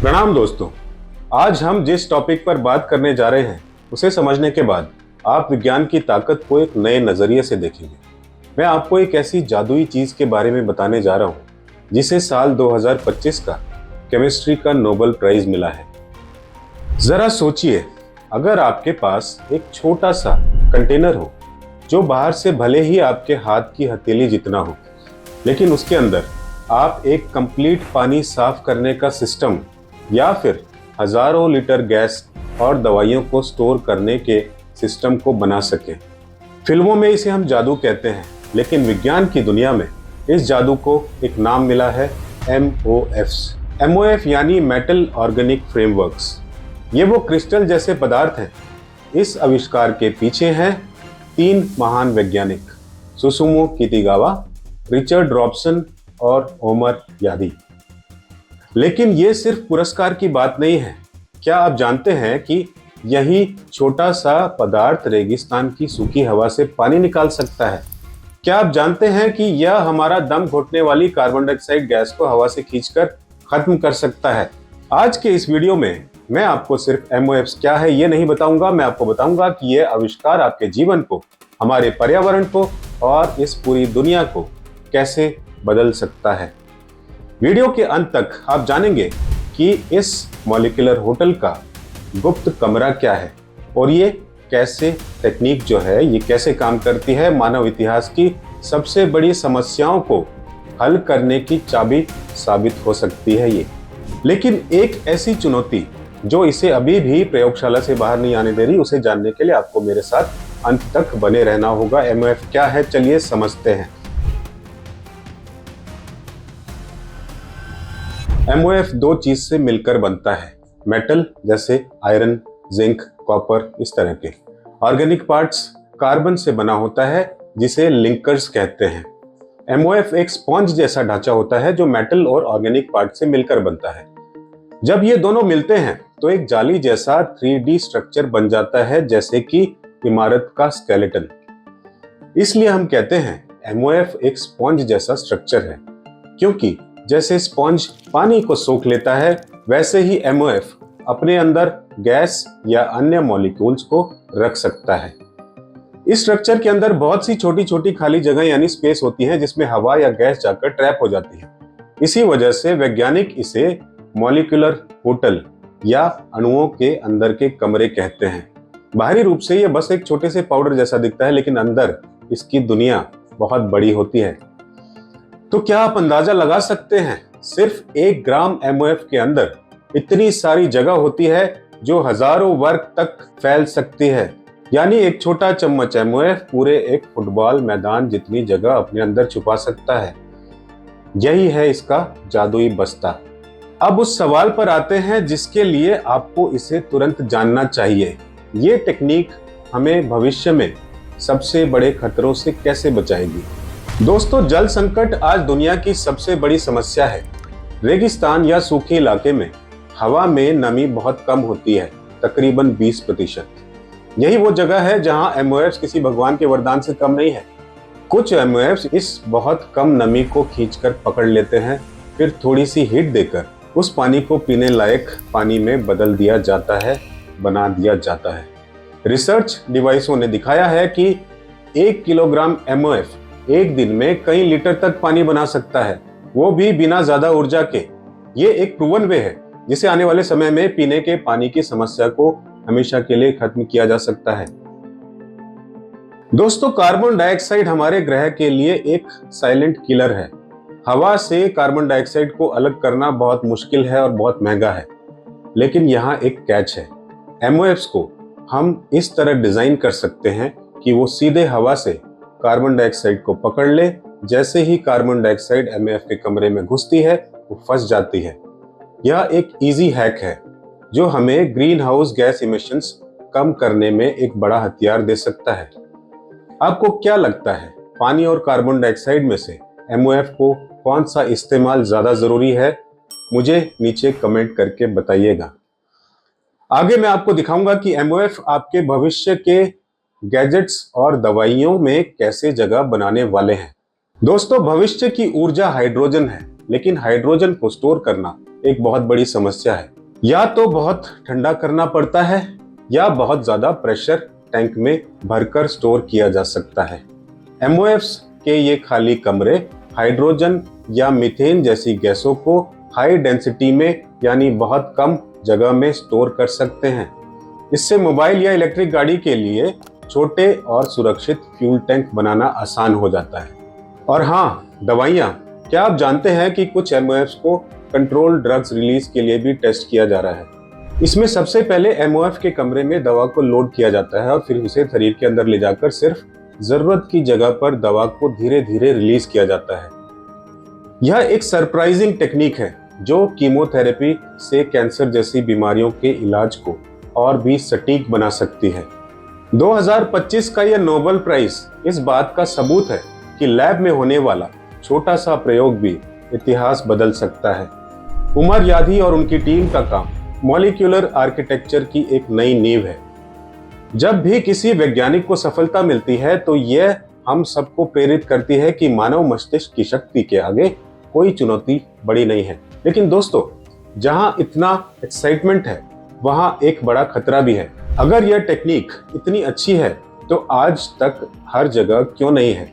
प्रणाम दोस्तों। आज हम जिस टॉपिक पर बात करने जा रहे हैं उसे समझने के बाद आप विज्ञान की ताकत को एक नए नजरिए से देखेंगे। मैं आपको एक ऐसी जादुई चीज के बारे में बताने जा रहा हूं जिसे साल 2025 का केमिस्ट्री का नोबेल प्राइज मिला है। जरा सोचिए, अगर आपके पास एक छोटा सा कंटेनर हो जो बाहर से भले ही आपके हाथ की हथेली जितना हो, लेकिन उसके अंदर आप एक कंप्लीट पानी साफ करने का सिस्टम या फिर हजारों लीटर गैस और दवाइयों को स्टोर करने के सिस्टम को बना सके। फिल्मों में इसे हम जादू कहते हैं, लेकिन विज्ञान की दुनिया में इस जादू को एक नाम मिला है MOFs। MOF यानी मेटल ऑर्गेनिक फ्रेमवर्क्स। ये वो क्रिस्टल जैसे पदार्थ हैं। इस आविष्कार के पीछे हैं 3 महान वैज्ञानिक, सुसुमो कितागावा, रिचर्ड रॉबसन और ओमर यादी। लेकिन ये सिर्फ पुरस्कार की बात नहीं है। क्या आप जानते हैं कि यही छोटा सा पदार्थ रेगिस्तान की सूखी हवा से पानी निकाल सकता है? क्या आप जानते हैं कि यह हमारा दम घुटने वाली कार्बन डाइऑक्साइड गैस को हवा से खींचकर खत्म कर सकता है? आज के इस वीडियो में मैं आपको सिर्फ MOFs क्या है ये नहीं बताऊंगा, मैं आपको बताऊंगा कि यह आविष्कार आपके जीवन को, हमारे पर्यावरण को और इस पूरी दुनिया को कैसे बदल सकता है। वीडियो के अंत तक आप जानेंगे कि इस मॉलिक्यूलर होटल का गुप्त कमरा क्या है और ये कैसे तकनीक जो है ये कैसे काम करती है। मानव इतिहास की सबसे बड़ी समस्याओं को हल करने की चाबी साबित हो सकती है ये। लेकिन एक ऐसी चुनौती जो इसे अभी भी प्रयोगशाला से बाहर नहीं आने दे रही, उसे जानने के लिए आपको मेरे साथ अंत तक बने रहना होगा। MOF क्या है, चलिए समझते हैं। MOF 2 चीज से मिलकर बनता है। मेटल जैसे आयरन, जिंक, कॉपर, इस तरह के। ऑर्गेनिक पार्ट्स कार्बन से बना होता है जिसे लिंकर्स कहते हैं। MOF एक स्पॉन्ज जैसा ढांचा होता है जो मेटल और ऑर्गेनिक पार्ट से मिलकर बनता है। जब ये दोनों मिलते हैं तो एक जाली जैसा 3D स्ट्रक्चर बन जाता है, जैसे कि इमारत का स्केलेटन। इसलिए हम कहते हैं MOF एक स्पॉन्ज जैसा स्ट्रक्चर है, क्योंकि जैसे स्पॉन्ज पानी को सोख लेता है, वैसे ही MOF अपने अंदर गैस या अन्य मॉलिक्यूल्स को रख सकता है। इस स्ट्रक्चर के अंदर बहुत सी छोटी छोटी खाली जगह यानी स्पेस होती है जिसमें हवा या गैस जाकर ट्रैप हो जाती है। इसी वजह से वैज्ञानिक इसे मॉलिक्यूलर होटल या अणुओं के अंदर के कमरे कहते हैं। बाहरी रूप से यह बस एक छोटे से पाउडर जैसा दिखता है, लेकिन अंदर इसकी दुनिया बहुत बड़ी होती है। तो क्या आप अंदाजा लगा सकते हैं, सिर्फ 1 ग्राम MOF के अंदर इतनी सारी जगह होती है जो हजारों वर्ग तक फैल सकती है। यानी एक छोटा चम्मच MOF पूरे एक फुटबॉल मैदान जितनी जगह अपने अंदर छुपा सकता है। यही है इसका जादुई बस्ता। अब उस सवाल पर आते हैं जिसके लिए आपको इसे तुरंत जानना चाहिए। ये टेक्निक हमें भविष्य में सबसे बड़े खतरों से कैसे बचाएगी? दोस्तों, जल संकट आज दुनिया की सबसे बड़ी समस्या है। रेगिस्तान या सूखे इलाके में हवा में नमी बहुत कम होती है, तकरीबन 20%। यही वो जगह है जहां MOFs किसी भगवान के वरदान से कम नहीं है। कुछ MOFs इस बहुत कम नमी को खींचकर पकड़ लेते हैं, फिर थोड़ी सी हीट देकर उस पानी को पीने लायक पानी में बदल दिया जाता है, बना दिया जाता है। रिसर्च डिवाइसों ने दिखाया है कि 1 किलोग्राम MOF एक दिन में कई लीटर तक पानी बना सकता है, वो भी बिना ज्यादा ऊर्जा के। ये एक प्रूवन वे है जिसे आने वाले समय में पीने के पानी की समस्या को हमेशा के लिए खत्म किया जा सकता है। दोस्तों, कार्बन डाइऑक्साइड हमारे ग्रह के लिए एक साइलेंट किलर है। हवा से कार्बन डाइऑक्साइड को अलग करना बहुत मुश्किल है और बहुत महंगा है। लेकिन यहाँ एक कैच है। MOFs को हम इस तरह डिजाइन कर सकते हैं कि वो सीधे हवा से कार्बन डाइऑक्साइड को पकड़ ले। जैसे ही कार्बन डाइऑक्साइड MOF के कमरे में घुसती है, वो फंस जाती है। यह एक इजी हैक है जो हमें ग्रीन हाउस गैस इमिशंस कम करने में एक बड़ा हथियार दे सकता है। आपको क्या लगता है, पानी और कार्बन डाइऑक्साइड में से MOF को कौन सा इस्तेमाल ज्यादा जरूरी है? मुझे नीचे कमेंट करके बताइएगा। आगे मैं आपको दिखाऊंगा कि MOF आपके भविष्य के गैजेट्स और दवाइयों में कैसे जगह बनाने वाले हैं। दोस्तों, भविष्य की ऊर्जा हाइड्रोजन है, लेकिन हाइड्रोजन को स्टोर करना एक बहुत बड़ी समस्या है। या तो बहुत ठंडा करना पड़ता है या बहुत ज्यादा प्रेशर टैंक में भरकर स्टोर किया जा सकता है। एमओएफ्स के ये खाली कमरे हाइड्रोजन या मीथेन जैसी गैसों को हाई डेंसिटी में यानी बहुत कम जगह में स्टोर कर सकते हैं। इससे मोबाइल या इलेक्ट्रिक गाड़ी के लिए छोटे और सुरक्षित फ्यूल टैंक बनाना आसान हो जाता है। और हाँ, दवाइयाँ, क्या आप जानते हैं कि कुछ एमओएफ्स को कंट्रोल ड्रग्स रिलीज के लिए भी टेस्ट किया जा रहा है। इसमें सबसे पहले एमओएफ के कमरे में दवा को लोड किया जाता है और फिर उसे शरीर के अंदर ले जाकर सिर्फ जरूरत की जगह पर दवा को धीरे धीरे रिलीज किया जाता है। यह एक सरप्राइजिंग टेक्निक है जो कीमोथेरेपी से कैंसर जैसी बीमारियों के इलाज को और भी सटीक बना सकती है। 2025 का यह नोबेल प्राइज इस बात का सबूत है कि लैब में होने वाला छोटा सा प्रयोग भी इतिहास बदल सकता है। उमर यादी और उनकी टीम का काम मॉलिक्यूलर आर्किटेक्चर की एक नई नींव है। जब भी किसी वैज्ञानिक को सफलता मिलती है तो यह हम सबको प्रेरित करती है कि मानव मस्तिष्क की शक्ति के आगे कोई चुनौती बड़ी नहीं है। लेकिन दोस्तों, जहां इतना एक्साइटमेंट है वहां एक बड़ा खतरा भी है। अगर यह टेक्निक इतनी अच्छी है तो आज तक हर जगह क्यों नहीं है?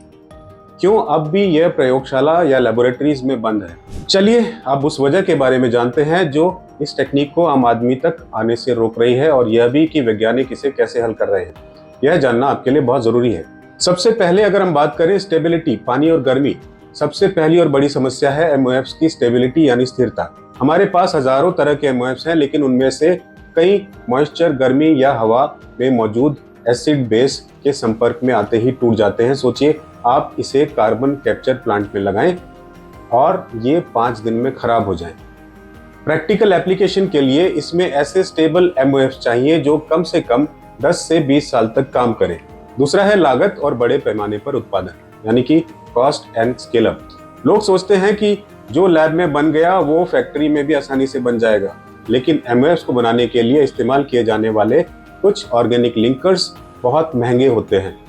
क्यों अब भी यह प्रयोगशाला या लेबोरेटरीज में बंद है? चलिए अब उस वजह के बारे में जानते हैं जो इस टेक्निक को आम आदमी तक आने से रोक रही है, और यह भी कि वैज्ञानिक इसे कैसे हल कर रहे हैं। यह जानना आपके लिए बहुत जरूरी है। सबसे पहले अगर हम बात करें स्टेबिलिटी, पानी और गर्मी, सबसे पहली और बड़ी समस्या है एमओएफ्स की स्टेबिलिटी यानी स्थिरता। हमारे पास हजारों तरह के एमओएफ्स हैं, लेकिन उनमें से कई मॉइस्चर, गर्मी या हवा में मौजूद एसिड बेस के संपर्क में आते ही टूट जाते हैं। सोचिए आप इसे कार्बन कैप्चर प्लांट में लगाएं और ये 5 दिन में खराब हो जाएं। प्रैक्टिकल एप्लीकेशन के लिए इसमें ऐसे स्टेबल एमओएफ्स चाहिए जो कम से कम 10 से 20 साल तक काम करें। दूसरा है लागत और बड़े पैमाने पर उत्पादन, यानी कि कॉस्ट एंड स्केल अप। लोग सोचते हैं कि जो लैब में बन गया वो फैक्ट्री में भी आसानी से बन जाएगा, लेकिन एमओएफ्स को बनाने के लिए इस्तेमाल किए जाने वाले कुछ ऑर्गेनिक लिंकर्स बहुत महंगे होते हैं।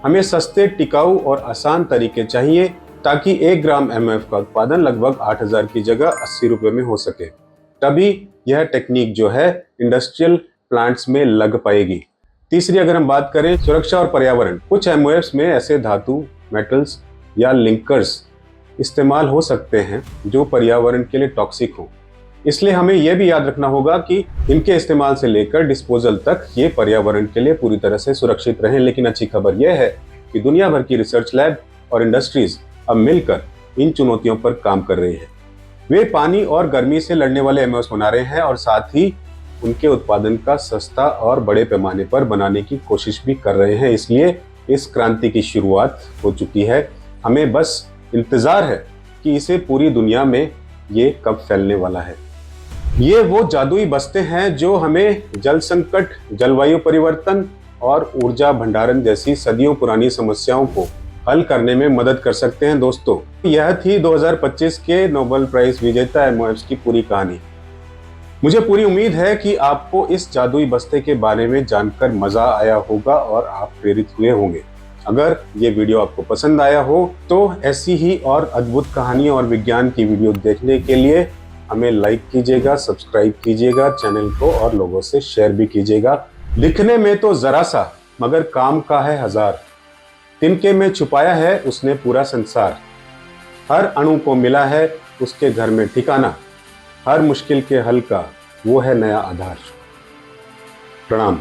हमें सस्ते, टिकाऊ और आसान तरीके चाहिए ताकि 1 ग्राम एमओएफ का उत्पादन लगभग 8,000 की जगह 80 रुपए में हो सके। तभी यह टेक्निक जो है इंडस्ट्रियल प्लांट्स में लग पाएगी। तीसरी अगर हम बात करें सुरक्षा और पर्यावरण, कुछ एमओएफ्स में ऐसे धातु, मेटल्स या लिंकर्स इस्तेमाल हो सकते हैं जो पर्यावरण के लिए टॉक्सिक हो। इसलिए हमें यह भी याद रखना होगा कि इनके इस्तेमाल से लेकर डिस्पोजल तक ये पर्यावरण के लिए पूरी तरह से सुरक्षित रहें। लेकिन अच्छी खबर यह है कि दुनिया भर की रिसर्च लैब और इंडस्ट्रीज अब मिलकर इन चुनौतियों पर काम कर रही है। वे पानी और गर्मी से लड़ने वाले एमओएस बना रहे हैं और साथ ही उनके उत्पादन का सस्ता और बड़े पैमाने पर बनाने की कोशिश भी कर रहे हैं। इसलिए इस क्रांति की शुरुआत हो चुकी है। हमें बस इंतजार है कि इसे पूरी दुनिया में ये कब फैलने वाला है। ये वो जादुई बस्ते हैं जो हमें जल संकट, जलवायु परिवर्तन और ऊर्जा भंडारण जैसी सदियों पुरानी समस्याओं को हल करने में मदद कर सकते हैं। दोस्तों, यह थी 2025 के नोबेल प्राइज विजेता एमओएफ्स की पूरी कहानी। मुझे पूरी उम्मीद है कि आपको इस जादुई बस्ते के बारे में जानकर मजा आया होगा और आप प्रेरित हुए होंगे। अगर ये वीडियो आपको पसंद आया हो तो ऐसी ही और अद्भुत कहानी और विज्ञान की वीडियो देखने के लिए हमें लाइक कीजिएगा, सब्सक्राइब कीजिएगा चैनल को और लोगों से शेयर भी कीजिएगा। दिखने में तो जरा सा मगर काम का है हजार, तिनके में छुपाया है उसने पूरा संसार। हर अणु को मिला है उसके घर में ठिकाना, हर मुश्किल के हल का वो है नया आधार। प्रणाम।